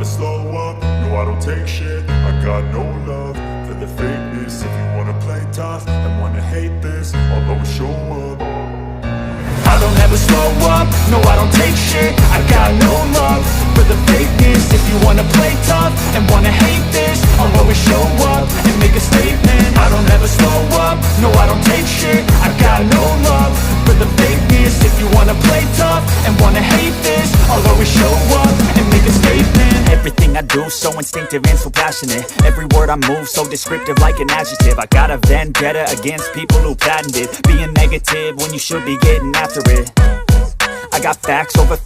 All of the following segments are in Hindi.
never slow up, no I don't take shit. I got no love for the fakeness. If you wanna play tough and wanna hate this, I'll always show up. I don't ever slow up, no I don't take shit. I got no love for the fakeness. If you wanna play tough and wanna hate this, I'll always show up and make a statement. I don't ever slow up, no I don't take shit. I got no love for the fakeness. If you wanna play tough and wanna hate this, I'll always show up and make a statement. Everything I do so instinctive and so passionate. Every word I move so descriptive like an adjective. I got a vendetta against people who patented being negative when you should be getting after it. I got facts over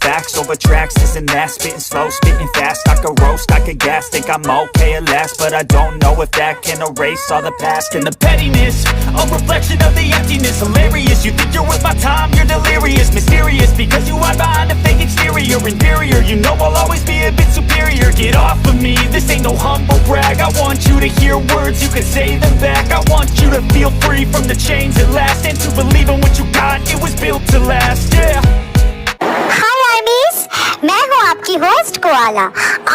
tracks, this and that. Spitting slow, spitting fast. I could roast, I could gas. Think I'm okay at last, but I don't know if that can erase all the past. And the pettiness, a reflection of the emptiness. Hilarious, you think you're worth my time, you're delirious. Mysterious, because you hide behind a fake exterior. Inferior, you know I'll always be a bit superior. Get off of me, this ain't no humble brag. I want you to hear words, you can say them back. I want you to feel free from the chains at last, and to believe in what you got, it was built to last, yeah. हाय आर्मीज, मैं हूँ आपकी होस्ट कोआला।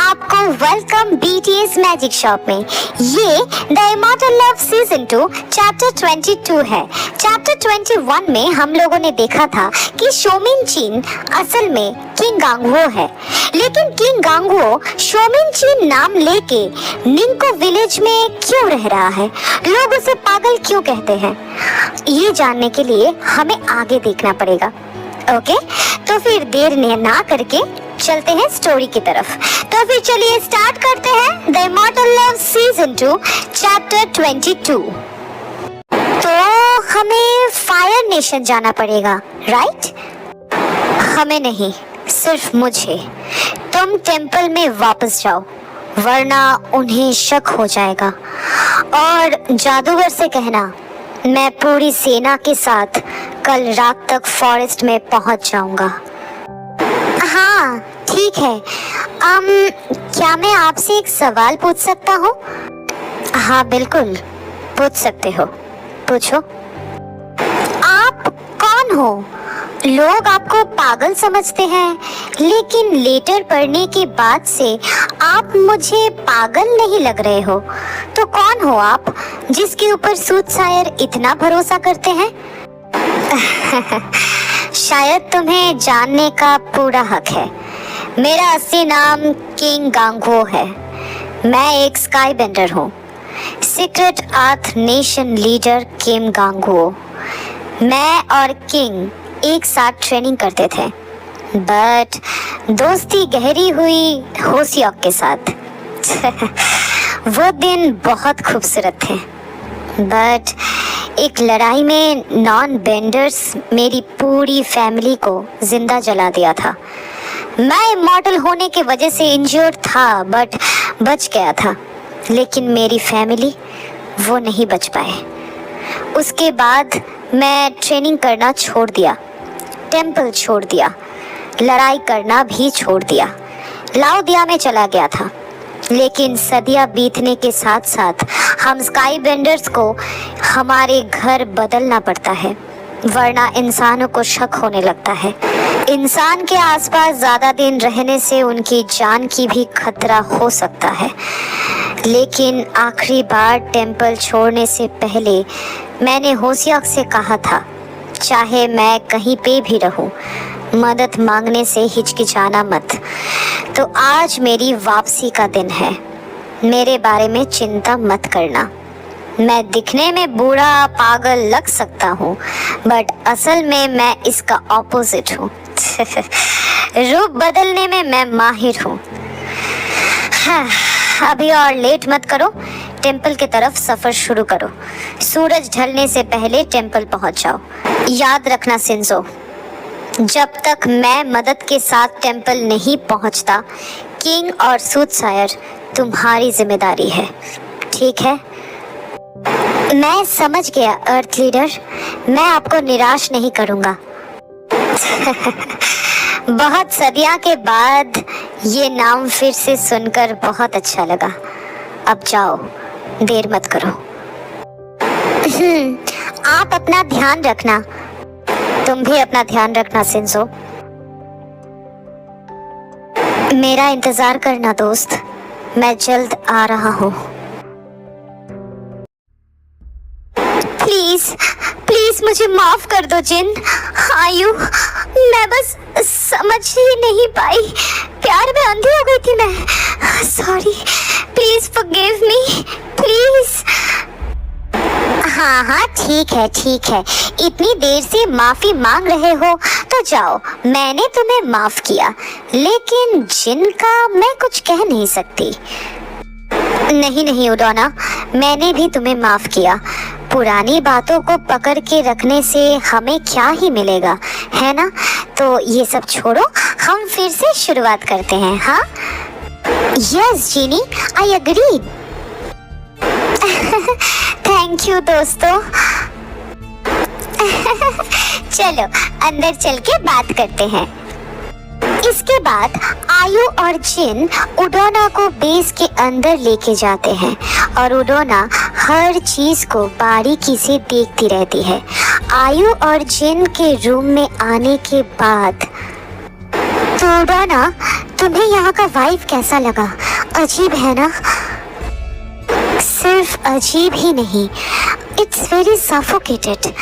आपको वेलकम बीटीएस मैजिक शॉप में। ये the immortal love season 2 chapter 22 है। चैप्टर 21 में हम लोगों ने देखा था कि शोमिन चिन असल में किंग गांगवो है, लेकिन किंग गांगवो शोमिन चिन नाम लेके निंको विलेज में क्यों रह रहा है, लोग उसे पागल क्यों कहते हैं, ये जानने के लिए हमें आगे देखना पड़ेगा। ओके, तो फिर देर ना करके चलते हैं स्टोरी की तरफ। तो फिर चलिए स्टार्ट करते हैं the immortal love season 2 chapter 22। तो हमें फायर नेशन जाना पड़ेगा, राइट? हमें नहीं, सिर्फ मुझे। तुम टेंपल में वापस जाओ, वरना उन्हें शक हो जाएगा। और जादूगर से कहना मैं पूरी सेना के साथ कल रात तक फॉरेस्ट में पहुंच जाऊंगा। हाँ ठीक है। क्या मैं आपसे एक सवाल पूछ सकता हूँ? हाँ बिल्कुल पूछ सकते हो, पूछो। आप कौन हो? लोग आपको पागल समझते हैं, लेकिन लेटर पढ़ने के बाद से आप मुझे पागल नहीं लग रहे हो। तो कौन हो आप जिसके ऊपर सूटसायर इतना भरोसा करते हैं? शायद तुम्हें जानने का पूरा हक है। मेरा असली नाम किंग गांगवो है। मैं एक स्काई बेंडर हूँ, सीक्रेट अर्थ नेशन लीडर किम गांगवो। मैं और किंग एक साथ ट्रेनिंग करते थे, बट दोस्ती गहरी हुई होसियोक के साथ। वो दिन बहुत खूबसूरत थे, बट एक लड़ाई में नॉन बेंडर्स मेरी पूरी फैमिली को जिंदा जला दिया था। मैं इमॉर्टल होने के वजह से इंजर्ड था, बट बच गया था, लेकिन मेरी फैमिली वो नहीं बच पाए। उसके बाद मैं ट्रेनिंग करना छोड़ दिया, टेंपल छोड़ दिया, लड़ाई करना भी छोड़ दिया, लाओदिया में चला गया था। लेकिन सदियां बीतने के साथ साथ हम स्काई बेंडर्स को हमारे घर बदलना पड़ता है, वरना इंसानों को शक होने लगता है। इंसान के आसपास ज़्यादा दिन रहने से उनकी जान की भी खतरा हो सकता है। लेकिन आखिरी बार टेंपल छोड़ने से पहले मैंने होसियोक से कहा था, चाहे मैं कहीं पे भी रहूं, मदद मांगने से हिचकिचाना मत। तो आज मेरी वापसी का दिन है। मेरे बारे में चिंता मत करना। मैं दिखने में बूढ़ा पागल लग सकता हूँ, बट असल में मैं इसका ऑपोजिट हूँ। रूप बदलने में मैं माहिर हूँ। हाँ, अभी और लेट मत करो, टेंपल की तरफ सफर शुरू करो। सूरज ढलने से पहले टेंपल पहुंच जाओ। याद रखना सिंजो, जब तक मैं मदद के साथ टेंपल नहीं पहुंचता, किंग और सूटसायर तुम्हारी जिम्मेदारी है, ठीक है? मैं समझ गया अर्थ लीडर, मैं आपको निराश नहीं करूंगा। बहुत सदियों के बाद ये नाम फिर से सुनकर बहुत अच्छा लगा। अब जाओ, देर मत करो। आप अपना ध्यान रखना। तुम भी अपना ध्यान रखना सिंजो। मेरा इंतजार करना दोस्त, मैं जल्द आ रहा हूँ। प्लीज प्लीज मुझे माफ कर दो जिन। आयु, मैं बस समझ ही नहीं पाई, प्यार में अंधी हो गई थी मैं। Sorry, please forgive me please. हाँ हाँ ठीक है ठीक है, इतनी देर से माफी मांग रहे हो तो जाओ, मैंने तुम्हें माफ किया, लेकिन जिनका मैं कुछ कह नहीं सकती। नहीं नहीं उडोना, मैंने भी तुम्हें माफ किया। पुरानी बातों को पकड़ के रखने से हमें क्या ही मिलेगा, है ना? तो ये सब छोड़ो, हम फिर से शुरुआत करते हैं। हाँ yes Jeannie, I agree. Thank you दोस्तों। चलो अंदर चल के बात करते हैं। इसके बाद आयु और जिन उडोना को बेस के अंदर लेके जाते हैं और उडोना हर चीज को बारीकी से देखती रहती है। आयु और जिन के रूम में आने के बाद, तो उडोना तुम्हें यहाँ का वाइब कैसा लगा? अजीब है ना? सिर्फ अजीब ही नहीं, इट्स वेरी सफोकेटेड।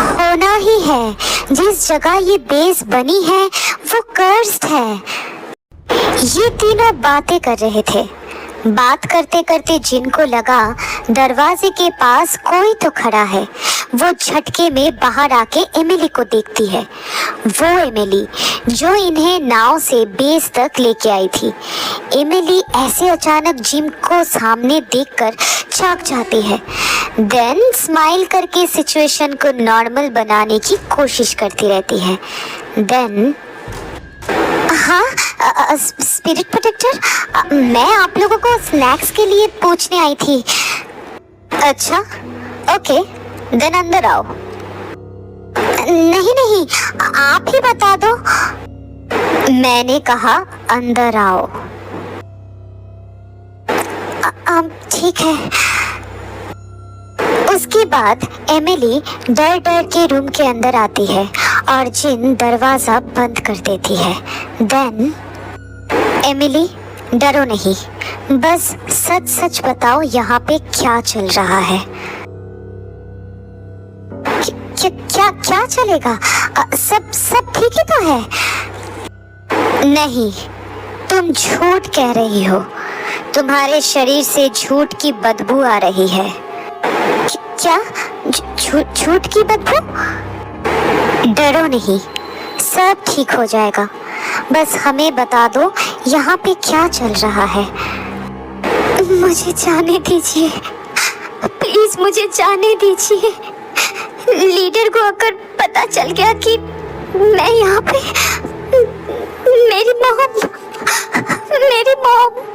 होना ही है, जिस जगह ये बेस बनी है वो कर्स्ड है। ये तीनों बातें कर रहे थे। बात करते करते जिनको लगा दरवाजे के पास कोई तो खड़ा है, वो झटके में बाहर आके एमिली को देखती है। वो एमिली जो इन्हें नाव से बेस तक लेके आई थी। एमिली ऐसे अचानक जिम को सामने देखकर चौंक जाती है, देन स्माइल करके सिचुएशन को नॉर्मल बनाने की कोशिश करती रहती है। देन हाँ स्पिरिट प्रोटेक्टर, मैं आप लोगों को स्नैक्स के लिए पूछने आई थी। अच्छा ओके, देन अंदर आओ। नहीं नहीं, आप ही बता दो। मैंने कहा अंदर आओ। ठीक है। उसके बाद एमिली डर डर के रूम के अंदर आती है और जिन दरवाजा बंद कर देती है। देन एमिली डरो नहीं, बस सच सच बताओ यहाँ पे क्या चल रहा है। क्या क्या चलेगा? सब ठीक ही तो है। नहीं, तुम झूठ कह रही हो, तुम्हारे शरीर से झूठ की बदबू आ रही है। क्या झूठ की बदबू? डरो नहीं, सब ठीक हो जाएगा, बस हमें बता दो यहाँ पे क्या चल रहा है। मुझे जाने दीजिए, प्लीज मुझे जाने दीजिए। लीडर को अगर पता चल गया कि मैं यहाँ पे, मेरी मॉम।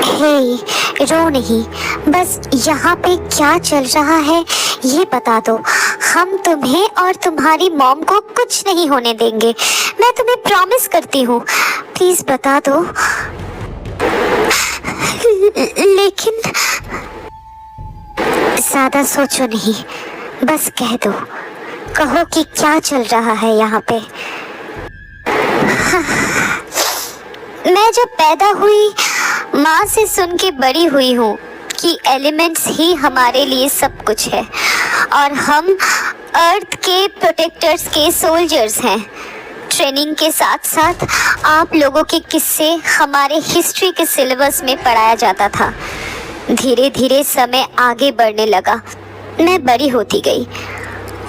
हे रो नहीं, बस यहाँ पे क्या चल रहा है ये बता दो। हम तुम्हें और तुम्हारी मॉम को कुछ नहीं होने देंगे, मैं तुम्हें प्रॉमिस करती हूँ। प्लीज बता दो। लेकिन ज्यादा सोचो नहीं, बस कह दो, कहो कि क्या चल रहा है यहाँ पे। मैं जब पैदा हुई माँ से सुन के बड़ी हुई हूँ कि एलिमेंट्स ही हमारे लिए सब कुछ है और हम अर्थ के प्रोटेक्टर्स के सोल्जर्स हैं। ट्रेनिंग के साथ साथ आप लोगों के किस्से हमारे हिस्ट्री के सिलेबस में पढ़ाया जाता था। धीरे धीरे समय आगे बढ़ने लगा, मैं बड़ी होती गई।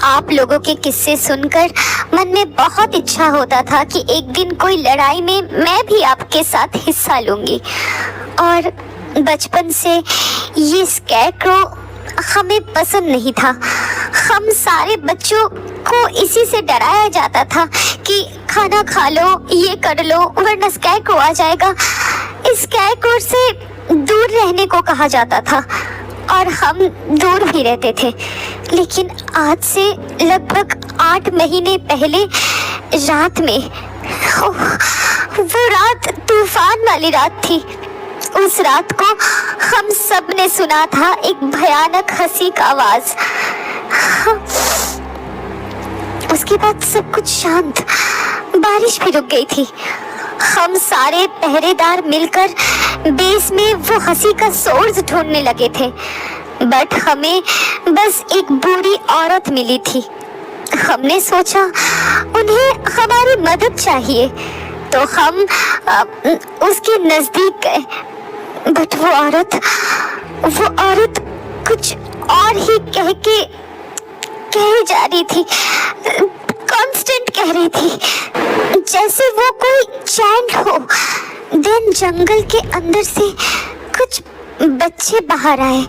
आप लोगों के किस्से सुनकर मन में बहुत इच्छा होता था कि एक दिन कोई लड़ाई में मैं भी आपके साथ हिस्सा लूंगी। और बचपन से ये स्कैरक्रो हमें पसंद नहीं था। हम सारे बच्चों को इसी से डराया जाता था कि खाना खा लो, ये कर लो, वरना स्कैरक्रो आ जाएगा। इस स्कैरक्रो से दूर रहने को कहा जाता था और हम दूर भी रहते थे। लेकिन आज से लगभग 8 महीने पहले रात में, वो रात तूफान वाली रात थी। उस रात को हम सब ने सुना था एक भयानक हंसी का आवाज। उसके बाद सब कुछ शांत, बारिश भी रुक गई थी हम सारे पहरेदार मिलकर बेस में वो हंसी का सोर्स ढूंढने लगे थे, बट हमें बस एक बूढ़ी औरत मिली थी। हमने सोचा उन्हें हमारी मदद चाहिए, तो हम उसके नजदीक गए, बट वो औरत कुछ और ही कहे जा रही थी, कांस्टेंट कह रही थी, जैसे वो कोई चैंट हो। देन जंगल के अंदर से कुछ बच्चे बाहर आए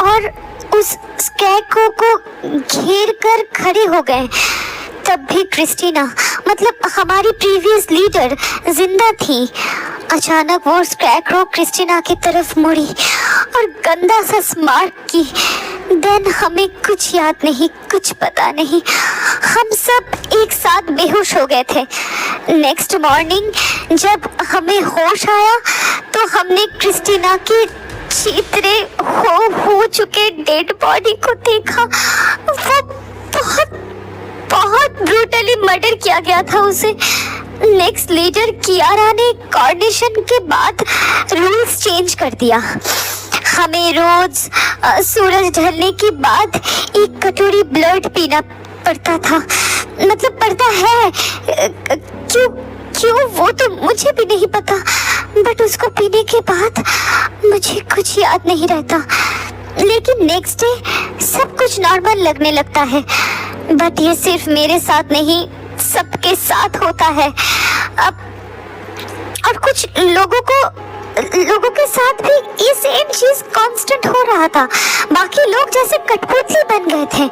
और उस स्कैको को घेर कर खड़े हो गए। तब भी क्रिस्टीना, मतलब हमारी प्रीवियस लीडर, जिंदा थी। अचानक वो स्कैकरो क्रिस्टीना की तरफ मुड़ी और गंदा सा स्मार्ट की। देन हमें कुछ याद नहीं, कुछ पता नहीं, हम सब एक साथ बेहोश हो गए थे। नेक्स्ट मॉर्निंग जब हमें होश आया तो हमने क्रिस्टीना के चीतरे हो चुके डेड बॉडी को देखा। वो बहुत ब्रूटली मर्डर किया गया था उसे। नेक्स्ट लीडर कियारा ने कोऑर्डिनेशन के बाद रूल्स चेंज कर दिया। हमें रोज सूरज ढलने के बाद एक कटोरी ब्लड पीना पड़ता था, मतलब पड़ता है। क्यों वो तो मुझे भी नहीं पता, बट उसको पीने के बाद मुझे कुछ याद नहीं रहता। लेकिन नेक्स्ट डे सब कुछ नॉर्मल लगने लगता है। बट ये सिर्फ मेरे साथ नहीं, सबके साथ होता है। अब और कुछ लोगों के साथ भी ये सेम चीज कांस्टेंट हो रहा था। बाकी लोग जैसे कठपुतली बन गए थे।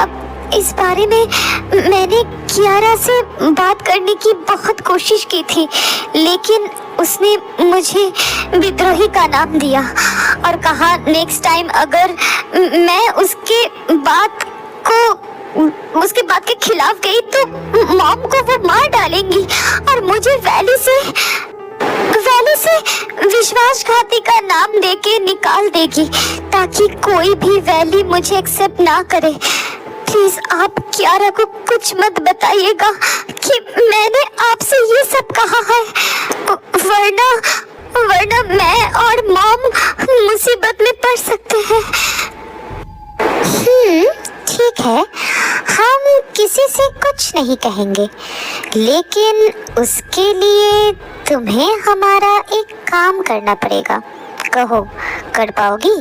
अब इस बारे में मैंने कियारा से बात करने की बहुत कोशिश की थी, लेकिन उसने मुझे विद्रोही का नाम दिया और कहा नेक्स्ट टाइम अगर मैं उसके बात के खिलाफ गई तो मॉम को वो मार डालेंगी और मुझे वैली से विश्वासघाती का नाम देके निकाल देगी, ताकि कोई भी वैली मुझे एक्सेप्ट ना करे। प्लीज आप कियारा को कुछ मत बताइएगा कि मैंने आपसे ये सब कहा है, वरना मैं और मॉम मुसीबत में पड़ सकते हैं। ठीक है, हम किसी से कुछ नहीं कहेंगे, लेकिन उसके लिए तुम्हें हमारा एक काम करना पड़ेगा। कहो, कर पाओगी?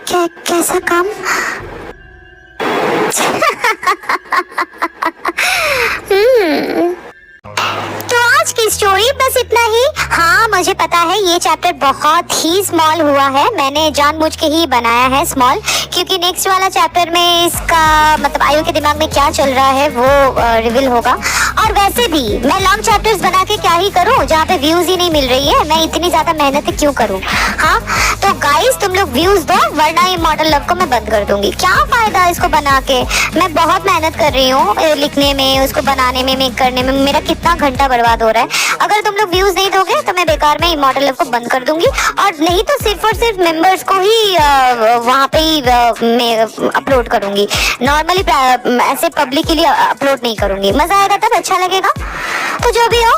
कैसा काम? तो आज की स्टोरी बस इतना ही। हाँ, मुझे पता है ये चैप्टर बहुत ही स्मॉल हुआ है, मैंने जानबूझ के ही बनाया है स्मॉल, क्योंकि नेक्स्ट वाला चैप्टर में इसका मतलब आयु के दिमाग में क्या चल रहा है वो रिवील होगा। और वैसे भी मैं लॉन्ग चैप्टर्स बना के क्या ही करूँ जहाँ पे व्यूज ही नहीं मिल रही है, मैं इतनी ज्यादा मेहनत क्यों करूँ। हाँ, तो गाइस तुम लोग व्यूज दो, वरना ये मॉडल लव को मैं बंद कर दूंगी। क्या फायदा इसको बना के, मैं बहुत मेहनत कर रही हूँ लिखने में, उसको बनाने में, मेक करने में, मेरा कितना घंटा बर्बाद हो रहा है। अगर तुम लोग व्यूज नहीं दोगे तो मैं बेकार में इमॉर्टल लव को बंद कर दूंगी, और नहीं तो सिर्फ और सिर्फ मेंबर्स को ही वहाँ पे ही मैं अपलोड करूंगी। नॉर्मली ऐसे पब्लिक के लिए अपलोड नहीं करूंगी। मजा आएगा तब, अच्छा लगेगा। तो जो भी हो,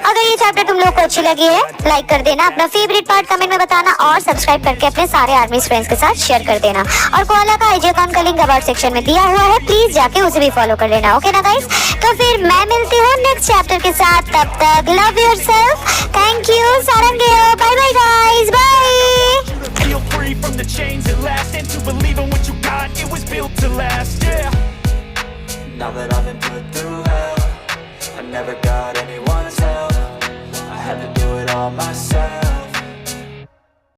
अगर ये चैप्टर तुम लोग को अच्छी लगी है लाइक कर देना, अपना फेवरेट पार्ट कमेंट में बताना, और सब्सक्राइब करके अपने सारे आर्मी फ्रेंड्स के साथ शेयर कर देना। और कोआला का आईजी अकाउंट का लिंक अबाउट सेक्शन में दिया हुआ है, प्लीज जाके उसे भी फॉलो कर लेना। ओके ना गाइस? तो फिर मैं मिलती हूँ नेक्स्ट चैप्टर के साथ, तब तक लव योरसेल्फ, थैंक यू, सारंगेयो, bye bye guys, bye. Feel free from the chains at last, and to believe in what you got, it was built to last, yeah. Now that I've been put through hell, I never got